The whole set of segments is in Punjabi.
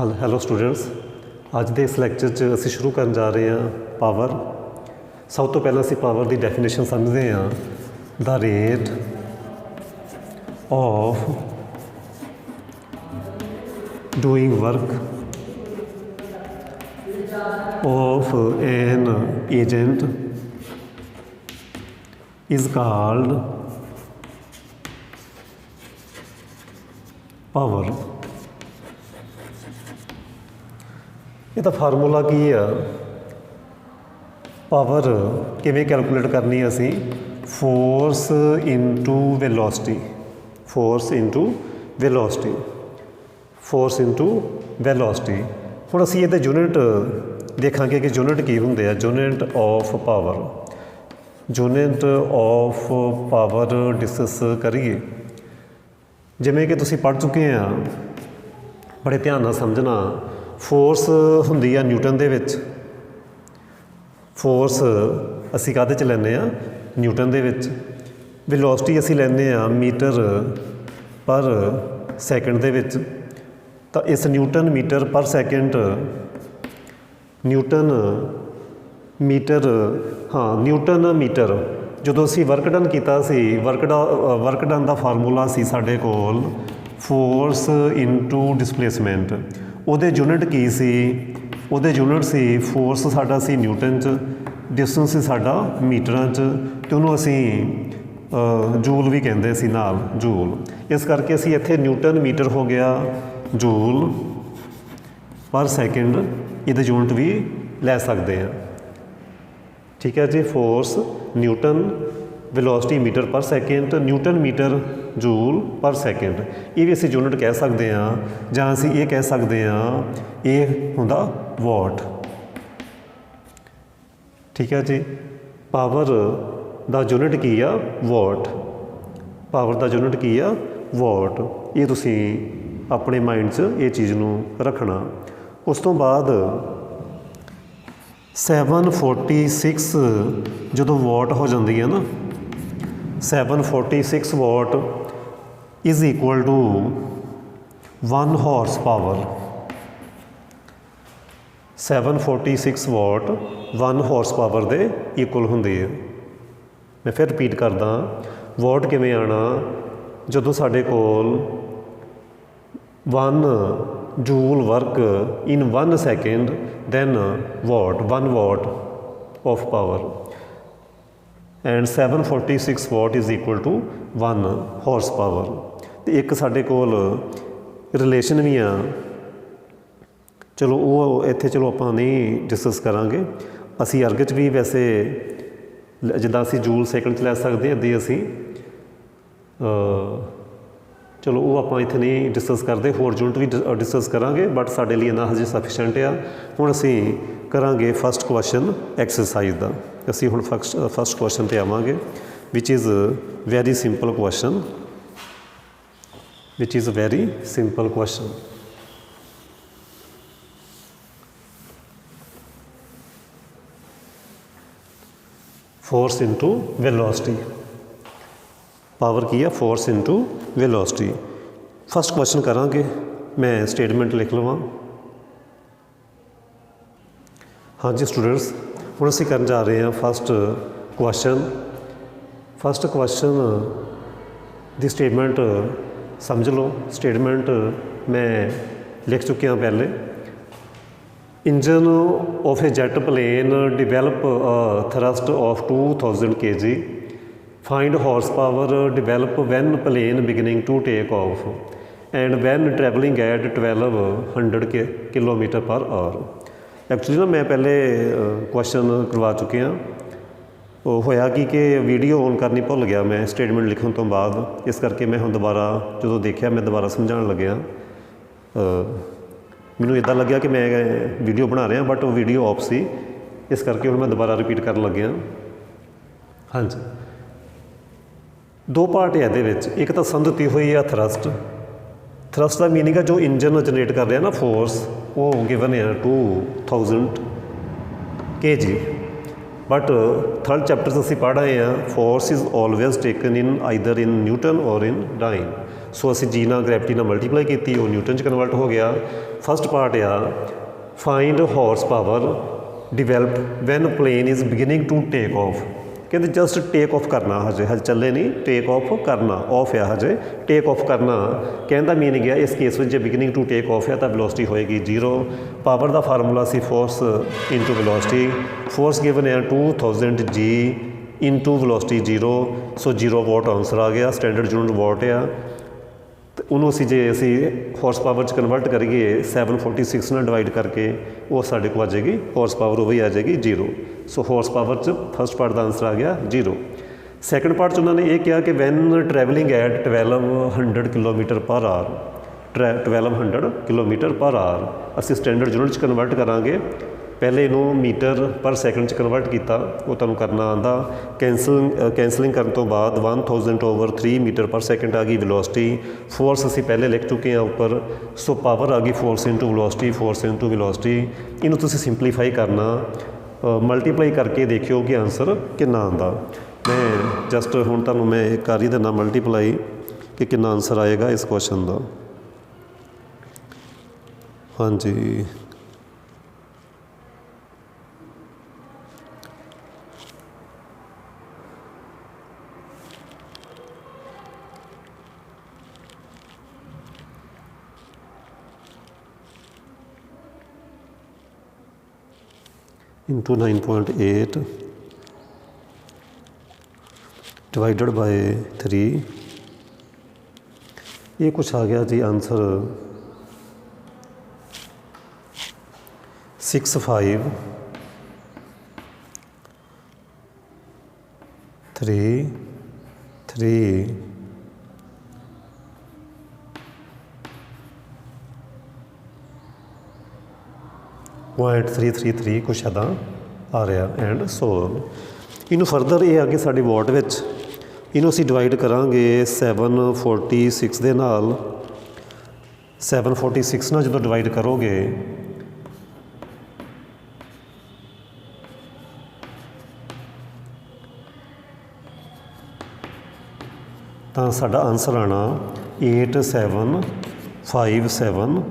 ਹੈਲੋ ਸਟੂਡੈਂਟਸ, ਅੱਜ ਦੇ ਇਸ ਲੈਕਚਰ 'ਚ ਅਸੀਂ ਸ਼ੁਰੂ ਕਰਨ ਜਾ ਰਹੇ ਹਾਂ ਪਾਵਰ। ਸਭ ਤੋਂ ਪਹਿਲਾਂ ਅਸੀਂ ਪਾਵਰ ਦੀ ਡੈਫੀਨੇਸ਼ਨ ਸਮਝਦੇ ਹਾਂ। ਦਾ rate of doing work of an agent is called power। ਇਹਦਾ ਫਾਰਮੂਲਾ ਕੀ ਆ? ਪਾਵਰ ਕਿਵੇਂ ਕੈਲਕੂਲੇਟ ਕਰਨੀ ਅਸੀਂ? Force into velocity, force into velocity, force into velocity. ਹੁਣ ਅਸੀਂ ਇਹਦੇ ਯੂਨਿਟ ਦੇਖਾਂਗੇ ਕਿ ਯੂਨਿਟ ਕੀ ਹੁੰਦੇ ਆ। Unit of power, unit of power discuss ਕਰੀਏ। ਜਿਵੇਂ ਕਿ ਤੁਸੀਂ ਪੜ੍ਹ ਚੁੱਕੇ ਆ, ਬੜੇ ਧਿਆਨ ਨਾਲ ਸਮਝਣਾ। ਫੋਰਸ ਹੁੰਦੀ ਆ ਨਿਊਟਨ ਦੇ ਵਿੱਚ। ਫੋਰਸ ਅਸੀਂ ਕਾਹਦੇ 'ਚ ਲੈਂਦੇ ਹਾਂ? ਨਿਊਟਨ ਦੇ ਵਿੱਚ। ਵੈਲੋਸਿਟੀ ਅਸੀਂ ਲੈਂਦੇ ਹਾਂ ਮੀਟਰ ਪਰ ਸੈਕਿੰਡ ਦੇ ਵਿੱਚ। ਤਾਂ ਇਸ Newton metre per second, Newton metre ਜਦੋਂ ਅਸੀਂ ਵਰਕ ਡਨ ਕੀਤਾ ਸੀ, ਵਰਕ ਡਨ ਦਾ ਫਾਰਮੂਲਾ ਸੀ ਸਾਡੇ ਕੋਲ ਫੋਰਸ ਇੰਟੂ ਡਿਸਪਲੇਸਮੈਂਟ। ਉਹਦੇ ਯੂਨਿਟ ਕੀ ਸੀ? ਉਹਦੇ ਯੂਨਿਟ ਸੀ ਫੋਰਸ ਸਾਡਾ ਸੀ ਨਿਊਟਨ 'ਚ, ਡਿਸਟੈਂਸ ਸੀ ਸਾਡਾ ਮੀਟਰਾਂ 'ਚ, ਅਤੇ ਉਹਨੂੰ ਅਸੀਂ ਜੂਲ ਵੀ ਕਹਿੰਦੇ ਸੀ ਨਾਲ, ਜੂਲ। ਇਸ ਕਰਕੇ ਅਸੀਂ ਇੱਥੇ ਨਿਊਟਨ ਮੀਟਰ ਹੋ ਗਿਆ, ਜੂਲ ਪਰ ਸੈਕਿੰਡ ਇਹਦੇ ਯੂਨਿਟ ਵੀ ਲੈ ਸਕਦੇ ਹਾਂ। ਠੀਕ ਹੈ ਜੀ। Force Newton, velocity metre per second, Newton metre joule per second. ਇਹ ਵੀ ਅਸੀਂ ਯੂਨਿਟ ਕਹਿ ਸਕਦੇ ਹਾਂ, ਜਾਂ ਅਸੀਂ ਇਹ ਕਹਿ ਸਕਦੇ ਹਾਂ ਇਹ ਹੁੰਦਾ ਵਾਟ। ਠੀਕ ਹੈ ਜੀ। ਪਾਵਰ ਦਾ ਯੂਨਿਟ ਕੀ ਆ? ਵਾਟ। ਪਾਵਰ ਦਾ ਯੂਨਿਟ ਕੀ ਆ? ਵਾਟ। ਇਹ ਤੁਸੀਂ ਆਪਣੇ ਮਾਈਂਡ 'ਚ ਇਹ ਚੀਜ਼ ਨੂੰ ਰੱਖਣਾ। ਉਸ ਤੋਂ ਬਾਅਦ 746 ਜਦੋਂ ਵਾਟ ਹੋ ਜਾਂਦੀ ਹੈ ਨਾ, 746 watt is equal to 1 horse power. 746 watt 1 horse power ਦੇ ਇਕੁਅਲ ਹੁੰਦੀ ਹੈ। ਮੈਂ ਫਿਰ ਰਿਪੀਟ ਕਰਦਾ, ਵਾਟ ਕਿਵੇਂ ਆਉਣਾ? ਜਦੋਂ ਸਾਡੇ ਕੋਲ 1 Joule work in 1 second, then watt, 1 watt of power, and 746 watt is equal to 1 horsepower। ਅਤੇ ਇੱਕ ਸਾਡੇ ਕੋਲ ਰਿਲੇਸ਼ਨ ਵੀ ਆ, ਚਲੋ ਉਹ ਇੱਥੇ ਚਲੋ ਆਪਾਂ ਨਹੀਂ ਡਿਸਕਸ ਕਰਾਂਗੇ। ਅਸੀਂ ਅਰਗ 'ਚ ਵੀ ਵੈਸੇ ਜਿੱਦਾਂ ਅਸੀਂ ਜੂਲ ਸੈਕਿੰਡ 'ਚ ਲੈ ਸਕਦੇ ਹਾਂ, ਇੱਦਾਂ ਅਸੀਂ ਚਲੋ ਉਹ ਆਪਾਂ ਇੱਥੇ ਨਹੀਂ ਡਿਸਕਸ ਕਰਦੇ, ਹੋਰ ਯੂਨਿਟ ਵੀ ਡਿਸਕਸ ਕਰਾਂਗੇ, ਬਟ ਸਾਡੇ ਲਈ ਇੰਨਾ ਹਜੇ ਸਫੀਸ਼ੈਂਟ ਆ। ਹੁਣ ਅਸੀਂ ਕਰਾਂਗੇ ਫਸਟ ਕੁਐਸਚਨ ਐਕਸਰਸਾਈਜ਼ ਦਾ। ਅਸੀਂ ਹੁਣ ਫਸਟ ਕੁਐਸਚਨ 'ਤੇ ਆਵਾਂਗੇ, which is very simple question, which is very simple question. Force into velocity. Power ਕੀ ਆ? Force into velocity. First question ਕਰਾਂਗੇ। ਮੈਂ ਸਟੇਟਮੈਂਟ ਲਿਖ ਲਵਾਂ। ਹਾਂਜੀ ਸਟੂਡੈਂਟਸ, ਹੁਣ ਅਸੀਂ ਕਰਨ ਜਾ ਰਹੇ ਹਾਂ ਫਸਟ ਕੁਐਸਚਨ। ਫਸਟ ਕੁਐਸਚਨ ਦੀ ਸਟੇਟਮੈਂਟ ਸਮਝ ਲਓ। ਸਟੇਟਮੈਂਟ ਮੈਂ ਲਿਖ ਚੁੱਕਿਆ ਪਹਿਲੇ। Engine of a jet plane develop thrust of 2000 kg। Find horsepower develop when plane beginning to take off and when travelling at 1200 km/h। Actually ਨਾ ਮੈਂ ਪਹਿਲੇ ਕੁਐਸਚਨ ਕਰਵਾ ਚੁੱਕੇ ਹਾਂ। ਉਹ ਹੋਇਆ ਕਿ ਵੀਡੀਓ ਔਨ ਕਰਨੀ ਭੁੱਲ ਗਿਆ ਮੈਂ ਸਟੇਟਮੈਂਟ ਲਿਖਣ ਤੋਂ ਬਾਅਦ। ਇਸ ਕਰਕੇ ਮੈਂ ਹੁਣ ਦੁਬਾਰਾ ਜਦੋਂ ਦੇਖਿਆ, ਮੈਂ ਦੁਬਾਰਾ ਸਮਝਾਉਣ ਲੱਗਿਆ। ਮੈਨੂੰ ਇੱਦਾਂ ਲੱਗਿਆ ਕਿ ਮੈਂ ਵੀਡੀਓ ਬਣਾ ਰਿਹਾ, ਬਟ ਉਹ ਵੀਡੀਓ ਆਫ ਸੀ, ਇਸ ਕਰਕੇ ਹੁਣ ਮੈਂ ਦੁਬਾਰਾ ਰਿਪੀਟ ਕਰਨ ਲੱਗਿਆ। ਹਾਂਜੀ, 2 ਪਾਰਟ ਹੈ ਇਹਦੇ ਵਿੱਚ। ਇੱਕ ਤਾਂ ਸਮਝ ਦਿੱਤੀ ਹੋਈ ਆ ਥਰਸਟ। ਥਰਸਟ ਦਾ ਮੀਨਿੰਗ ਆ ਜੋ ਇੰਜਨ ਜਨਰੇਟ ਕਰ ਰਿਹਾ ਨਾ ਫੋਰਸ, ਉਹ ਗਿਵਨ ਆ 2000 kg। ਬਟ ਥਰਡ ਚੈਪਟਰ 'ਚ ਅਸੀਂ ਪੜ੍ਹ ਰਹੇ ਹਾਂ force is always taken in either in Newton ਔਰ ਇਨ ਡਾਈਨ। ਸੋ ਅਸੀਂ ਜੀ ਨਾਲ ਗ੍ਰੈਵਿਟੀ ਨਾਲ ਮਲਟੀਪਲਾਈ ਕੀਤੀ, ਉਹ ਨਿਊਟਨ 'ਚ ਕਨਵਰਟ ਹੋ ਗਿਆ। ਫਸਟ ਪਾਰਟ ਆ find horse power develop when plane is beginning to take off. ਕਹਿੰਦੇ ਜਸਟ ਟੇਕ ਆਫ ਕਰਨਾ, ਹਜੇ ਚੱਲੇ ਨਹੀਂ, ਟੇਕ ਆਫ ਕਰਨਾ, ਆਫ ਆ ਹਜੇ, ਟੇਕ ਆਫ ਕਰਨਾ। ਕਹਿਣ ਦਾ ਮੀਨਿੰਗ ਆ ਇਸ ਕੇਸ ਵਿੱਚ ਜੇ ਬਿਗਿਨਿੰਗ ਟੂ ਟੇਕ ਆਫ ਆ ਤਾਂ ਵੈਲੋਸਿਟੀ ਹੋਏਗੀ 0। ਪਾਵਰ ਦਾ ਫਾਰਮੂਲਾ ਸੀ force into velocity. Force given ਹੈ 2000 G into velocity 0, so 0 watt answer ਆ ਗਿਆ। ਸਟੈਂਡਰਡ ਯੂਨਿਟ ਵਾਟ ਆ, ਤੇ ਉਹਨੂੰ ਅਸੀਂ ਹਾਰਸ ਪਾਵਰ 'ਚ ਕਨਵਰਟ ਕਰੀਏ 746 ਨਾਲ ਡਿਵਾਈਡ ਕਰਕੇ, ਉਹ ਸਾਡੇ ਕੋਲ ਆ ਜਾਏਗੀ ਹਾਰਸ ਪਾਵਰ, ਉਹ ਵੀ ਆ ਜਾਏਗੀ 0। ਸੋ ਹਾਰਸ ਪਾਵਰ 'ਚ ਫਸਟ ਪਾਰਟ ਦਾ ਆਨਸਰ ਆ ਗਿਆ 0। ਸੈਕੰਡ ਪਾਰਟ 'ਚ ਉਹਨਾਂ ਨੇ ਇਹ ਕਿਹਾ ਕਿ ਵੈਨ ਟਰੈਵਲਿੰਗ ਐਟ 1200 ਕਿਲੋਮੀਟਰ ਪਰ ਆਰ, 1200 ਕਿਲੋਮੀਟਰ ਪਰ ਆਰ ਅਸੀਂ ਸਟੈਂਡਰਡ ਯੂਨਿਟ 'ਚ ਕਨਵਰਟ ਕਰਾਂਗੇ। ਪਹਿਲੇ ਇਹਨੂੰ ਮੀਟਰ ਪਰ ਸੈਕਿੰਡ 'ਚ ਕਨਵਰਟ ਕੀਤਾ, ਉਹ ਤੁਹਾਨੂੰ ਕਰਨਾ ਆਉਂਦਾ। ਕੈਂਸਲਿੰਗ ਕਰਨ ਤੋਂ ਬਾਅਦ 1000/3 ਮੀਟਰ ਪਰ ਸੈਕਿੰਡ ਆ ਗਈ ਵੈਲੋਸਿਟੀ। ਫੋਰਸ ਅਸੀਂ ਪਹਿਲੇ ਲਿਖ ਚੁੱਕੇ ਹਾਂ ਉੱਪਰ, ਸੋ ਪਾਵਰ ਆ ਗਈ force into velocity, force into velocity. ਇਹਨੂੰ ਤੁਸੀਂ ਸਿੰਪਲੀਫਾਈ ਕਰਨਾ, ਮਲਟੀਪਲਾਈ ਕਰਕੇ ਦੇਖਿਓ ਕਿ ਆਨਸਰ ਕਿੰਨਾ ਆਉਂਦਾ। ਮੈਂ ਜਸਟ ਹੁਣ ਤੁਹਾਨੂੰ ਮੈਂ ਕਰ ਹੀ ਦਿੰਦਾ ਮਲਟੀਪਲਾਈ ਕਿ ਕਿੰਨਾ ਆਨਸਰ ਆਏਗਾ ਇਸ ਕੁਐਸਚਨ ਦਾ। ਹਾਂਜੀ, into 9.8 divided by 3, ये कुछ आ गया जी आंसर 6533 .333 ਕੁਛ ਇੱਦਾਂ ਆ ਰਿਹਾ ਐਂਡ ਸੋ ਔਨ। ਇਹਨੂੰ ਫਰਦਰ ਇਹ ਅੱਗੇ ਸਾਡੇ ਵਾਟ ਵਿੱਚ, ਇਹਨੂੰ ਅਸੀਂ ਡਿਵਾਈਡ ਕਰਾਂਗੇ 746 ਦੇ ਨਾਲ। 746 ਨਾਲ ਜਦੋਂ ਡਿਵਾਈਡ ਕਰੋਗੇ ਤਾਂ ਸਾਡਾ ਆਨਸਰ ਆਉਣਾ 8757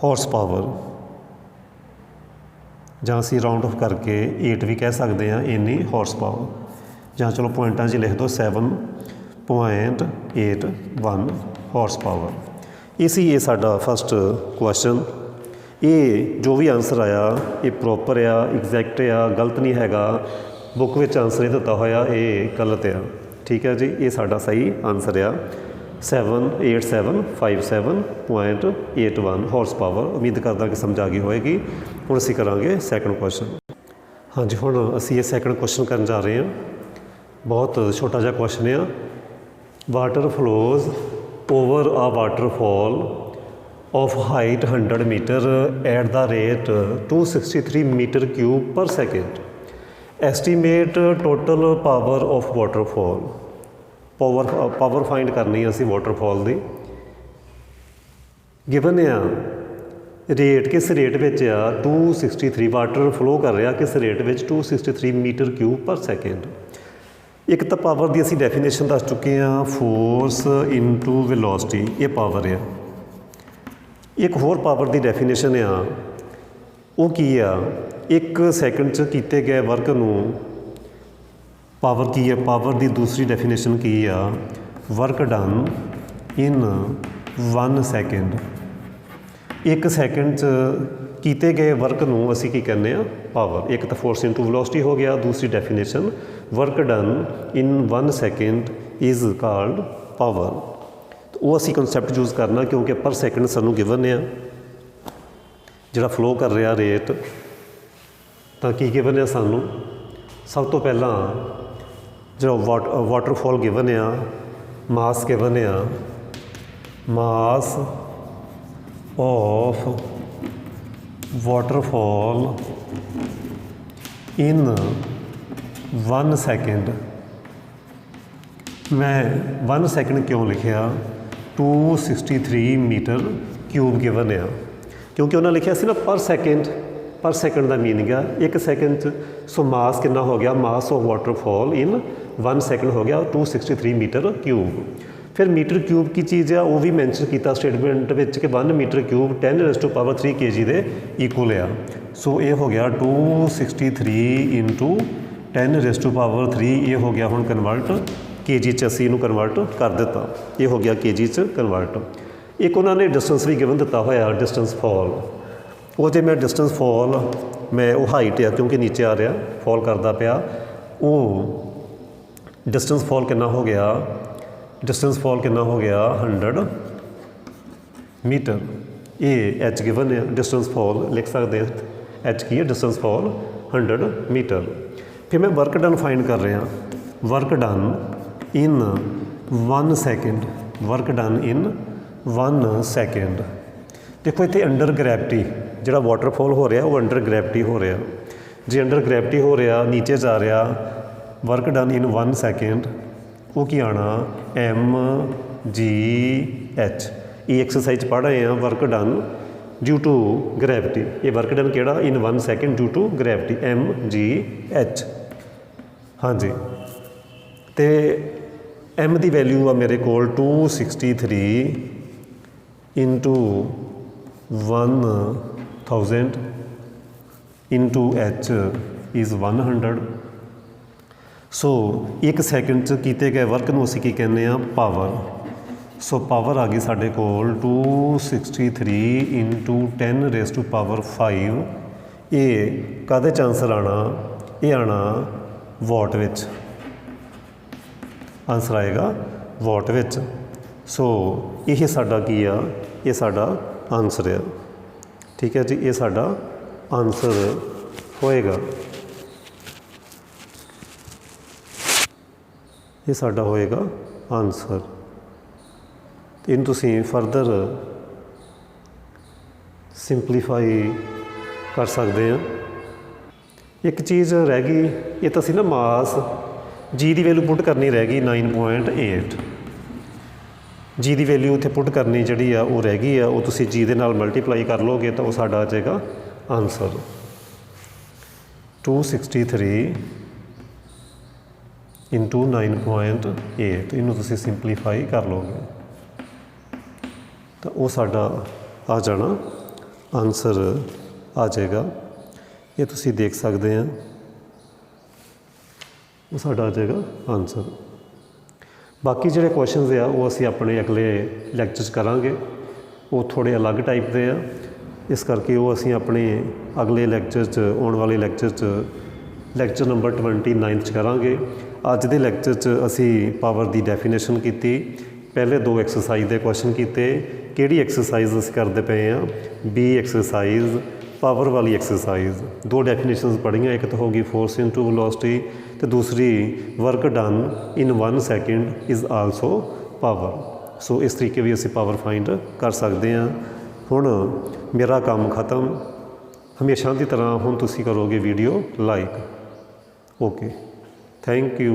ਹਾਰਸ ਪਾਵਰ, ਜਾਂ ਅਸੀਂ ਰਾਊਂਡ ਆਫ ਕਰਕੇ 8 ਵੀ ਕਹਿ ਸਕਦੇ ਹਾਂ, ਇੰਨੀ ਹਾਰਸ ਪਾਵਰ, ਜਾਂ ਚਲੋ ਪੁਆਇੰਟਾਂ 'ਚ ਲਿਖ ਦਿਓ 7.81 ਹਾਰਸ ਪਾਵਰ। ਇਹ ਸੀ ਇਹ ਸਾਡਾ ਫਸਟ ਕੁਐਸਚਨ। ਇਹ ਜੋ ਵੀ ਆਨਸਰ ਆਇਆ ਇਹ ਪ੍ਰੋਪਰ ਆ, ਐਗਜ਼ੈਕਟ ਆ, ਗਲਤ ਨਹੀਂ ਹੈਗਾ। ਬੁੱਕ ਵਿੱਚ ਆਨਸਰ ਇਹ ਦਿੱਤਾ ਹੋਇਆ ਇਹ ਗਲਤ ਆ, ਠੀਕ ਹੈ ਜੀ। ਇਹ ਸਾਡਾ ਸਹੀ ਆਨਸਰ ਆ 8757.81 ਹਾਰਸ ਪਾਵਰ। ਉਮੀਦ ਕਰਦਾ ਕਿ ਸਮਝ ਆ ਗਈ ਹੋਏਗੀ। ਹੁਣ ਅਸੀਂ ਕਰਾਂਗੇ ਸੈਕੰਡ ਕੁਐਸਚਨ। ਹਾਂਜੀ, ਹੁਣ ਅਸੀਂ ਇਹ ਸੈਕੰਡ ਕੁਐਸਚਨ ਕਰਨ ਜਾ ਰਹੇ ਹਾਂ। ਬਹੁਤ ਛੋਟਾ ਜਿਹਾ ਕੁਐਸਚਨ ਆ। Water flows over a waterfall of height 100 metre at the rate 263 metre cube per second. Estimate total power of waterfall. Power find ਕਰਨੀ ਅਸੀਂ ਵਾਟਰਫਾਲ ਦੀ। ਗਿਵਨ ਆ ਰੇਟ, ਕਿਸ ਰੇਟ ਵਿੱਚ ਆ 263, ਵਾਟਰ ਫਲੋ ਕਰ ਰਿਹਾ ਕਿਸ ਰੇਟ ਵਿੱਚ 263 ਮੀਟਰ ਕਿਊਬ ਪਰ ਸੈਕਿੰਡ। ਇੱਕ ਤਾਂ ਪਾਵਰ ਦੀ ਅਸੀਂ ਡੈਫੀਨੇਸ਼ਨ ਦੱਸ ਚੁੱਕੇ ਹਾਂ, ਫੋਰਸ ਇਨਟੂ ਵੈਲੋਸਿਟੀ, ਇਹ ਪਾਵਰ ਆ। ਇੱਕ ਹੋਰ ਪਾਵਰ ਦੀ ਡੈਫੀਨੇਸ਼ਨ ਆ, ਉਹ ਕੀ ਆ, 1 ਸੈਕਿੰਡ 'ਚ ਕੀਤੇ ਗਏ ਵਰਕ ਨੂੰ ਪਾਵਰ ਕੀ ਹੈ। ਪਾਵਰ ਦੀ ਦੂਸਰੀ ਡੈਫੀਨੇਸ਼ਨ ਕੀ ਆ, ਵਰਕ ਡਨ ਇਨ 1 ਸੈਕਿੰਡ। 1 ਸੈਕਿੰਡ 'ਚ ਕੀਤੇ ਗਏ ਵਰਕ ਨੂੰ ਅਸੀਂ ਕੀ ਕਹਿੰਦੇ ਆ, ਪਾਵਰ। ਇੱਕ ਤਾਂ ਫੋਰਸ ਇਨਟੂ ਵੈਲੋਸਿਟੀ ਹੋ ਗਿਆ, ਦੂਸਰੀ definition work done in 1 second is called power. ਉਹ ਅਸੀਂ ਕਨਸੈਪਟ ਯੂਜ਼ ਕਰਨਾ ਕਿਉਂਕਿ ਪਰ ਸੈਕਿੰਡ ਸਾਨੂੰ ਗਿਵਨ ਆ ਜਿਹੜਾ ਫਲੋ ਕਰ ਰਿਹਾ ਰੇਟ। ਤਾਂ ਕੀ ਗਿਵਨ ਆ ਸਾਨੂੰ, ਸਭ ਤੋਂ ਪਹਿਲਾਂ ਜਿਹੜਾ ਵਾਟਰਫਾਲ ਗਿਵਨ ਆ, ਮਾਸ ਗਿਵਨ ਆ, ਮਾਸ ਆਫ ਵਾਟਰਫਾਲ ਇਨ 1 ਸੈਕਿੰਡ। ਮੈਂ 1 ਸੈਕਿੰਡ ਕਿਉਂ ਲਿਖਿਆ, 263 ਮੀਟਰ ਕਿਊਬ ਗਿਵਨ ਆ ਕਿਉਂਕਿ ਉਹਨਾਂ ਲਿਖਿਆ ਸੀ ਨਾ ਪਰ ਸੈਕਿੰਡ। ਪਰ ਸੈਕਿੰਡ ਦਾ ਮੀਨਿੰਗ ਆ 1 ਸੈਕਿੰਡ 'ਚ। ਸੋ ਮਾਸ ਕਿੰਨਾ ਹੋ ਗਿਆ, ਮਾਸ ਆਫ ਵਾਟਰਫਾਲ ਇਨ 1 ਸੈਕਿੰਡ ਹੋ ਗਿਆ 263 ਮੀਟਰ ਕਿਊਬ। फिर मीटर क्यूब की चीज़ आ वो भी मैंशन किया स्टेटमेंट विच कि 1 मीटर क्यूब 10⁻³ kg के इक्वल आ। सो ये हो गया 263 इंटू 10⁻³ ये हो गया हुण कन्वर्ट kg च असी इनू कन्वर्ट कर दिता, ये हो गया kg च कन्वर्ट। एक उन्होंने डिस्टेंस भी गिवन दिता होया डिस्टेंस फॉल, वो जो मैं डिस्टेंस फॉल मैं वो हाइट आ क्योंकि नीचे आ रहा फॉल करता पाया, वो डिस्टेंस फॉल कितना हो गया, डिस्टेंस फॉल कितना हो गया 100 मीटर। ये एच गिवन है, डिस्टेंस फॉल लिख सकते हैं, एच की है डिस्टेंस फॉल 100 मीटर। फिर मैं वर्क डन फाइंड कर रहा, work done in 1 second, work done in 1 second. देखो इतने अंडर ग्रैविटी जो वाटरफॉल हो रहा वो अंडर ग्रैविटी हो रहा, जे अंडर ग्रैविटी हो रहा नीचे जा रहा, वर्क डन इन 1 सैकेंड वो की आना mgh। ये एक्सरसाइज पढ़ रहे हैं work done due to gravity, ये वर्क डन केड़ा in 1 second due to gravity mgh। हाँ जी, तो m की वैल्यू आ मेरे को 263 into 1000 into h is 100। So 1 second किए गए वर्क में असी की कहने पावर। सो पावर आ गई साढ़े को 263 इंटू 10⁵। ये काहदे च आंसर आना, ये आना वॉट विच, आंसर आएगा वॉट विच। सो ये साडा की आ, ये साडा आंसर है, ठीक है जी, ये साडा आंसर होएगा, ये साडा होएगा आंसर। इन तुसी फरदर सिंपलीफाई कर सकते हैं। एक चीज़ रह गई, ये तो असी ना मास जी की वैल्यू पुट करनी रह गई 9.8, जी की वैल्यू इत्थे पुट करनी जी आ वो रह गई है, वो तुसी जी दे नाल मल्टीप्लाई कर लोगे तो वो साडा आ जाएगा आंसर 263 इंटू 9.8। इनू तुसी सिंपलीफाई कर लोगे तो वो साडा आ जाना आंसर आ जाएगा। ये तुसी देख सकते हैं, वो साडा आ जाएगा आंसर। बाकी जोड़े क्वेश्चनस आ वो असी अपने अगले लैक्चर करांगे, वो थोड़े अलग टाइप के आ, इस करके वो असी अपने अगले लैक्चर आने वाले लैक्चर नंबर 29 करांगे। अज दे लैक्चर असी पावर की डेफिनेशन की, पहले 2 एक्सरसाइज के क्वेश्चन किए, किहड़ी एक्सरसाइज असी करते पे हैं बी एक्सरसाइज पावर वाली एक्सरसाइज। 2 डेफिनेशन पढ़ियाँ, एक तो होगी फोर्स इनटू वेलोसिटी तो दूसरी work done in 1 second is also power. So इस तरीके भी असी पावर फाइंड कर सकते हैं। हुण मेरा काम खत्म, हमेशा की तरह हुण तुसी करोगे video like. Okay, thank you.